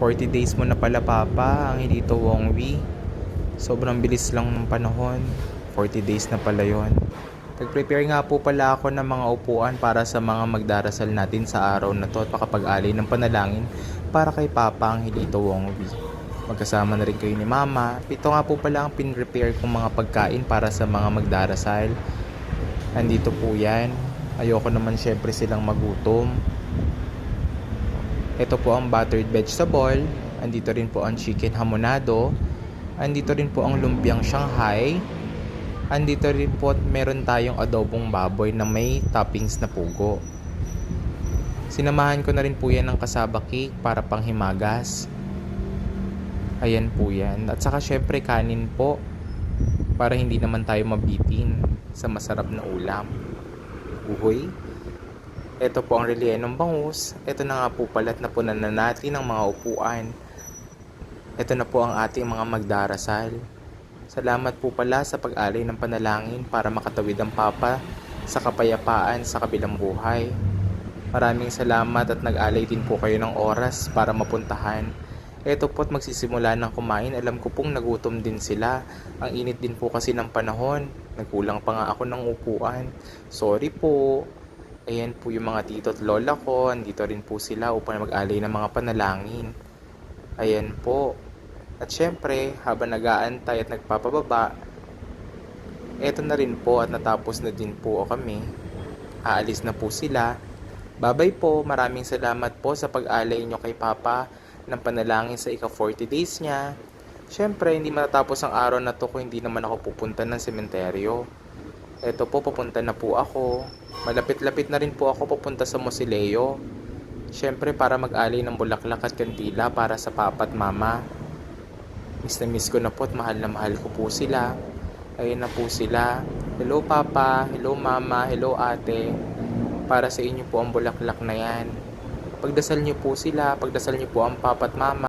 40 days mo na pala, Papa, ang Hilito Wongwi. Sobrang bilis lang ng panahon. 40 days na pala yon. Nag-prepare nga po pala ako ng mga upuan para sa mga magdarasal natin sa araw na to at makapag-alay ng panalangin para kay Papa ang Hilito Wongwi. Magkasama na rin kayo ni Mama. Ito nga po pala ang pin-prepare kong mga pagkain para sa mga magdarasal. Andito po yan. Ayoko naman syempre silang magutom. Ito po ang buttered vegetable. Andito rin po ang chicken hamonado. Andito rin po ang lumpiang Shanghai. Andito rin po meron tayong adobong baboy na may toppings na pugo. Sinamahan ko na rin po yan ng kasaba cake para panghimagas. Ayan po yan. At saka syempre kanin po para hindi naman tayo mabitin sa masarap na ulam. Uhoy. Ito po ang rellenong bangus. Ito na nga po palat na punan na natin ang mga upuan. Ito na po ang ating mga magdarasal. Salamat po pala sa pag-alay ng panalangin para makatawid ang Papa sa kapayapaan sa kabilang buhay. Maraming salamat at nag-alay din po kayo ng oras para mapuntahan. Ito po't magsisimula ng kumain. Alam ko pong nagutom din sila. Ang init din po kasi ng panahon. Nagkulang pa nga ako ng upuan. Sorry po. Ayan po yung mga tito at lola ko. Andito rin po sila upang mag-alay ng mga panalangin. Ayan po. At syempre, habang nag-aantay at nagpapababa, eto na rin po at natapos na din po kami. Aalis na po sila. Babay po. Maraming salamat po sa pag-alay nyo kay Papa ng panalangin sa ika-40 days niya. Syempre, hindi matatapos ang araw na to kung hindi naman ako pupunta ng sementeryo. Eto po, pupunta na po ako. Malapit-lapit na rin po ako pupunta sa Mosileo. Syempre, para mag-alay ng bulaklak at kandila para sa Papa at Mama. Miss na miss ko na po at mahal na mahal ko po sila. Ayun na po sila. Hello Papa, hello Mama, hello Ate. Para sa inyo po ang bulaklak na yan. Pagdasal niyo po sila, pagdasal niyo po ang Papa at Mama.